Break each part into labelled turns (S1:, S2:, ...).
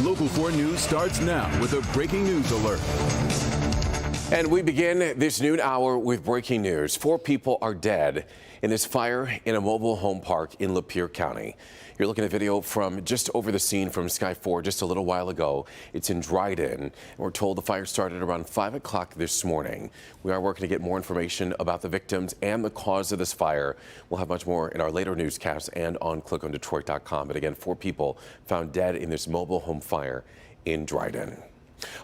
S1: Local 4 News starts now with a breaking news alert.
S2: And we begin this noon hour with breaking news. 4 people are dead in this fire in a mobile home park in Lapeer County. You're looking at video from just over the scene from Sky 4 just a little while ago. It's in Dryden. We're told the fire started around 5 o'clock this morning. We are working to get more information about the victims and the cause of this fire. We'll have much more in our later newscasts and on clickondetroit.com. But again, 4 people found dead in this mobile home fire in Dryden.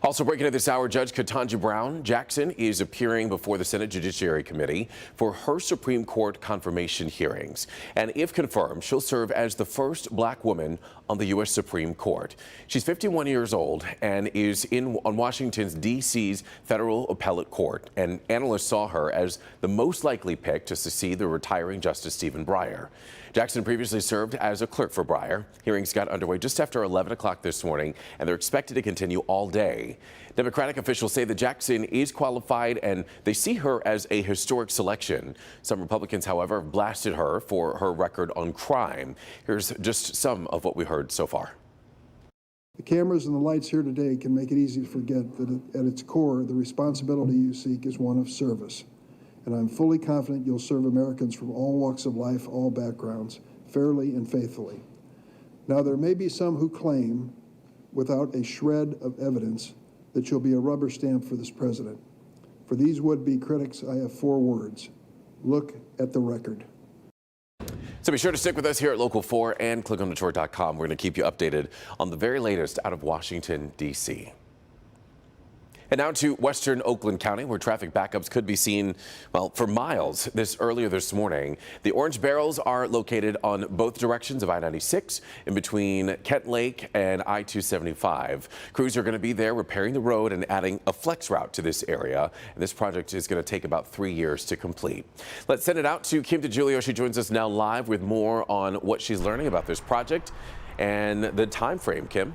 S2: Also breaking at this hour, Judge Ketanji Brown Jackson is appearing before the Senate Judiciary Committee for her Supreme Court confirmation hearings. And if confirmed, she'll serve as the first black woman on the U.S. Supreme Court. She's 51 years old and is on Washington's D.C.'s Federal Appellate Court. And analysts saw her as the most likely pick to succeed the retiring Justice Stephen Breyer. Jackson previously served as a clerk for Breyer. Hearings got underway just after 11 o'clock this morning, and they're expected to continue all day. Democratic officials say that Jackson is qualified, and they see her as a historic selection. Some Republicans, however, have blasted her for her record on crime. Here's just some of what we heard so far.
S3: The cameras and the lights here today can make it easy to forget that at its core, the responsibility you seek is one of service. And I'm fully confident you'll serve Americans from all walks of life, all backgrounds, fairly and faithfully. Now, there may be some who claim, without a shred of evidence, that you'll be a rubber stamp for this president. For these would-be critics, I have 4 words. Look at the record.
S2: So be sure to stick with us here at Local 4 and clickondetroit.com. We're going to keep you updated on the very latest out of Washington, D.C. And now to western Oakland County, where traffic backups could be seen, well, for miles earlier this morning. The orange barrels are located on both directions of I-96 in between Kent Lake and I-275. Crews are going to be there repairing the road and adding a flex route to this area. And this project is going to take about 3 years to complete. Let's send it out to Kim DeGiulio. She joins us now live with more on what she's learning about this project and the time frame. Kim?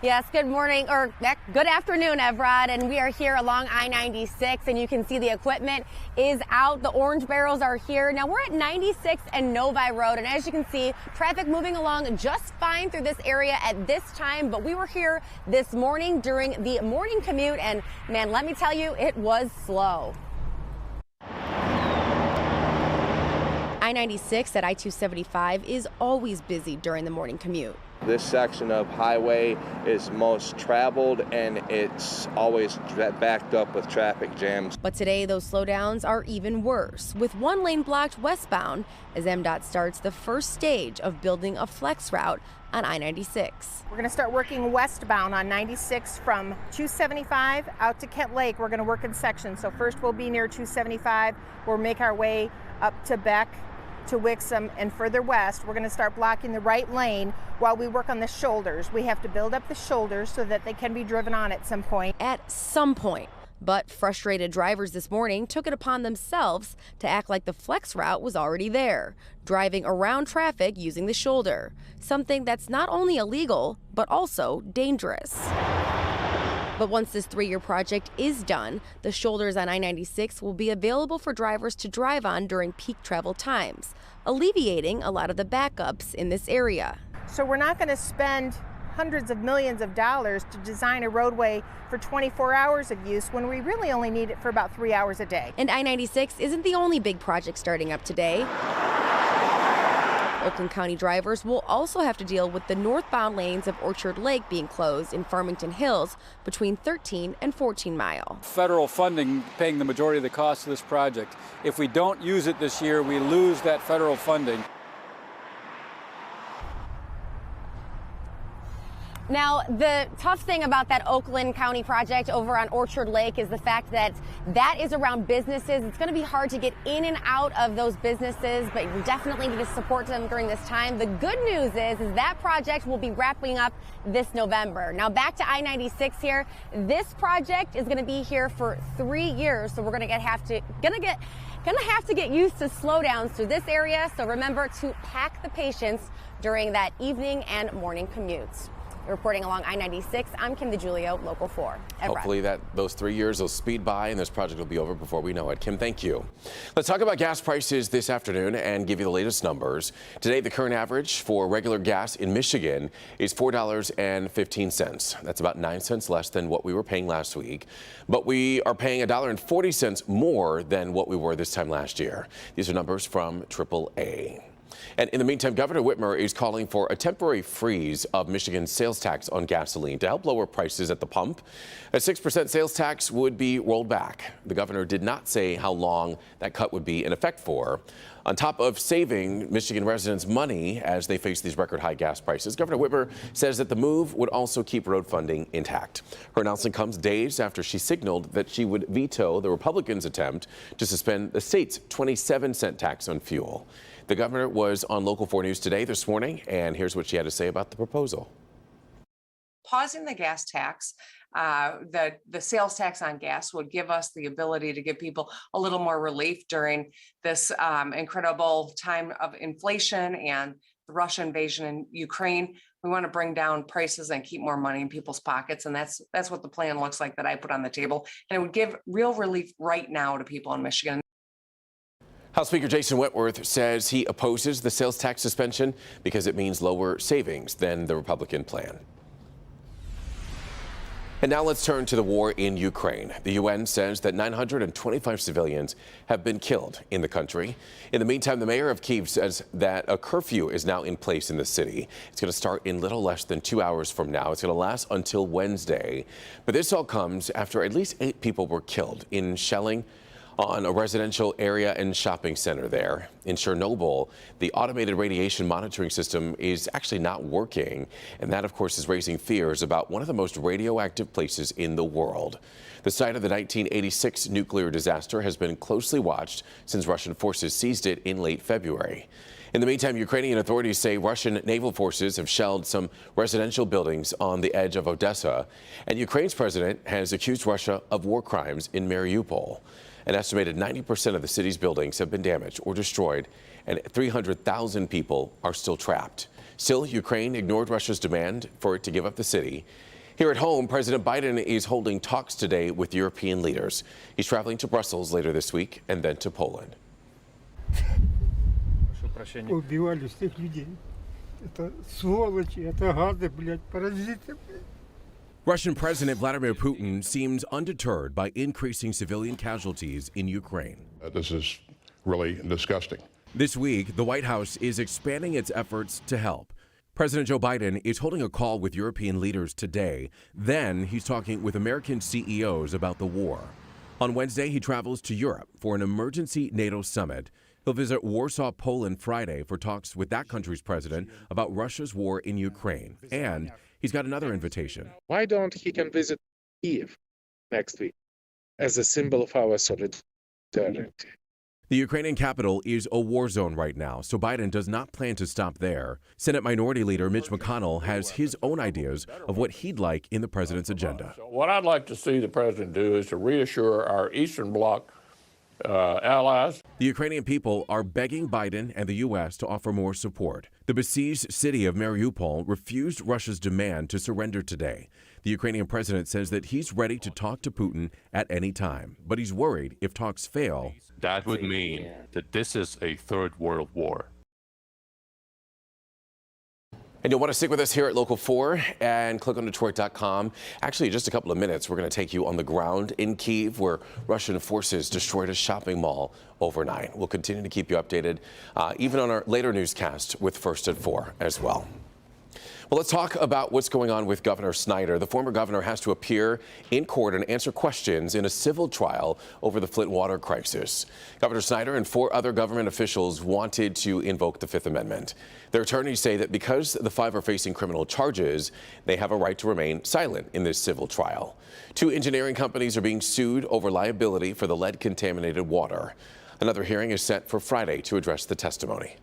S4: Yes, good morning, or good afternoon, Evrod, and we are here along I-96, and you can see the equipment is out. The orange barrels are here. Now, we're at 96 and Novi Road, and as you can see, traffic moving along just fine through this area at this time, but we were here this morning during the morning commute, and man, let me tell you, it was slow. I-96 at I-275 is always busy during the morning commute.
S5: This section of highway is most traveled, and it's always backed up with traffic jams.
S4: But today, those slowdowns are even worse, with 1 lane blocked westbound as MDOT starts the first stage of building a flex route on I-96.
S6: We're going to start working westbound on 96 from 275 out to Kent Lake. We're going to work in sections. So first we'll be near 275. We'll make our way up to Beck, to Wixom, and further west. We're going to start blocking the right lane while we work on the shoulders. We have to build up the shoulders so that they can be driven on at some point.
S4: At some point. But frustrated drivers this morning took it upon themselves to act like the flex route was already there, driving around traffic using the shoulder, something that's not only illegal, but also dangerous. But once this 3-year project is done, the shoulders on I-96 will be available for drivers to drive on during peak travel times, alleviating a lot of the backups in this area.
S6: So we're not going to spend hundreds of millions of dollars to design a roadway for 24 hours of use when we really only need it for about 3 hours a day.
S4: And I-96 isn't the only big project starting up today. Oakland County drivers will also have to deal with the northbound lanes of Orchard Lake being closed in Farmington Hills between 13 and 14 Mile.
S7: Federal funding paying the majority of the cost of this project. If we don't use it this year, we lose that federal funding.
S4: Now, the tough thing about that Oakland County project over on Orchard Lake is the fact that that is around businesses. It's going to be hard to get in and out of those businesses, but you definitely need to support them during this time. The good news is that project will be wrapping up this November. Now, back to I-96 here. This project is going to be here for 3 years, so we're going to have to get used to slowdowns through this area. So remember to pack the patience during that evening and morning commutes. Reporting along I-96, I'm Kim DeGiulio, Local 4.
S2: Hopefully those 3 years will speed by and this project will be over before we know it. Kim, thank you. Let's talk about gas prices this afternoon and give you the latest numbers. Today, the current average for regular gas in Michigan is $4.15. That's about 9 cents less than what we were paying last week. But we are paying $1.40 more than what we were this time last year. These are numbers from AAA. And in the meantime, Governor Whitmer is calling for a temporary freeze of Michigan's sales tax on gasoline to help lower prices at the pump. A 6% sales tax would be rolled back. The governor did not say how long that cut would be in effect for. On top of saving Michigan residents money as they face these record high gas prices, Governor Whitmer says that the move would also keep road funding intact. Her announcement comes days after she signaled that she would veto the Republicans' attempt to suspend the state's 27-cent tax on fuel. The governor was on Local 4 News today this morning, and here's what she had to say about the proposal.
S8: Pausing the gas tax, the sales tax on gas would give us the ability to give people a little more relief during this incredible time of inflation and the Russian invasion in Ukraine. We want to bring down prices and keep more money in people's pockets, and that's what the plan looks like that I put on the table. And it would give real relief right now to people in Michigan.
S2: House Speaker Jason Wentworth says he opposes the sales tax suspension because it means lower savings than the Republican plan. And now let's turn to the war in Ukraine. The UN says that 925 civilians have been killed in the country. In the meantime, the mayor of Kyiv says that a curfew is now in place in the city. It's going to start in little less than 2 hours from now. It's going to last until Wednesday. But this all comes after at least 8 people were killed in shelling on a residential area and shopping center there. In Chernobyl, the automated radiation monitoring system is actually not working, and that, of course, is raising fears about one of the most radioactive places in the world. The site of the 1986 nuclear disaster has been closely watched since Russian forces seized it in late February. In the meantime, Ukrainian authorities say Russian naval forces have shelled some residential buildings on the edge of Odessa, and Ukraine's president has accused Russia of war crimes in Mariupol. An estimated 90% of the city's buildings have been damaged or destroyed, and 300,000 people are still trapped. Still, Ukraine ignored Russia's demand for it to give up the city. Here at home, President Biden is holding talks today with European leaders. He's traveling to Brussels later this week and then to Poland.
S9: Убивали всех людей. Это сволочи, это гады, блядь, паразиты.
S1: Russian President Vladimir Putin seems undeterred by increasing civilian casualties in Ukraine.
S10: This is really disgusting.
S1: This week, the White House is expanding its efforts to help. President Joe Biden is holding a call with European leaders today. Then he's talking with American CEOs about the war. On Wednesday, he travels to Europe for an emergency NATO summit. He'll visit Warsaw, Poland Friday for talks with that country's president about Russia's war in Ukraine. And he's got another invitation.
S11: Why don't he can visit Kyiv next week as a symbol of our solidarity?
S1: The Ukrainian capital is a war zone right now, so Biden does not plan to stop there. Senate Minority Leader Mitch McConnell has his own ideas of what he'd like in the president's agenda.
S12: So what I'd like to see the president do is to reassure our Eastern Bloc allies.
S1: The Ukrainian people are begging Biden and the U.S. to offer more support. The besieged city of Mariupol refused Russia's demand to surrender today. The Ukrainian president says that he's ready to talk to Putin at any time, but he's worried if talks fail.
S13: That would mean that this is a third world war.
S2: And you'll want to stick with us here at Local 4 and click on Detroit.com. Actually, in just a couple of minutes, we're going to take you on the ground in Kyiv, where Russian forces destroyed a shopping mall overnight. We'll continue to keep you updated, even on our later newscast with First at 4 as well. Well, let's talk about what's going on with Governor Snyder. The former governor has to appear in court and answer questions in a civil trial over the Flint water crisis. Governor Snyder and 4 other government officials wanted to invoke the Fifth Amendment. Their attorneys say that because the 5 are facing criminal charges, they have a right to remain silent in this civil trial. 2 engineering companies are being sued over liability for the lead-contaminated water. Another hearing is set for Friday to address the testimony.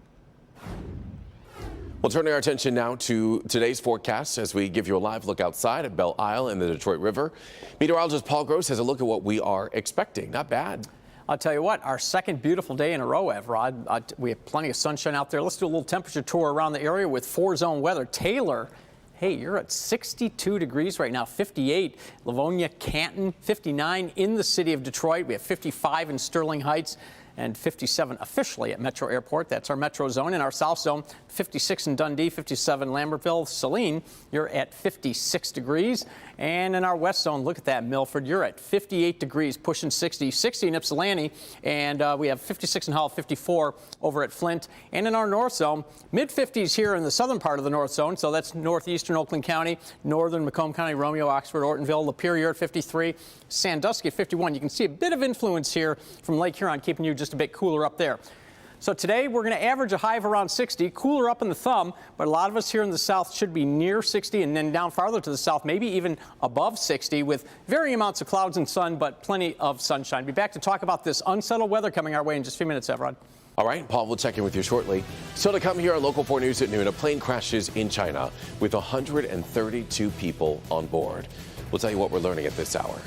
S2: We'll turn our attention now to today's forecast as we give you a live look outside at Belle Isle and the Detroit River. Meteorologist Paul Gross has a look at what we are expecting. Not bad.
S14: I'll tell you what, our second beautiful day in a row, Evrod. We have plenty of sunshine out there. Let's do a little temperature tour around the area with 4-zone weather. Taylor hey, you're at 62 degrees right now, 58 Livonia, Canton, 59 in the city of Detroit. We have 55 in Sterling Heights and 57 officially at Metro Airport. That's our Metro zone. In our South zone, 56 in Dundee, 57 Lambertville. Saline, you're at 56 degrees. And in our West zone, look at that, Milford, you're at 58 degrees, pushing 60, 60 in Ypsilanti, and we have 56 in Hull, 54 over at Flint. And in our North zone, mid-50s here in the southern part of the North zone, so that's northeastern Oakland County, northern Macomb County, Romeo, Oxford, Ortonville, Lapeer, you're at 53, Sandusky at 51. You can see a bit of influence here from Lake Huron, keeping you just a bit cooler up there. So today we're going to average a high of around 60, cooler up in the thumb, but a lot of us here in the south should be near 60 and then down farther to the south, maybe even above 60 with varying amounts of clouds and sun, but plenty of sunshine. Be back to talk about this unsettled weather coming our way in just a few minutes, Evrod.
S2: All right, Paul, we'll check in with you shortly. Still to come here on Local 4 News at noon, a plane crashes in China with 132 people on board. We'll tell you what we're learning at this hour.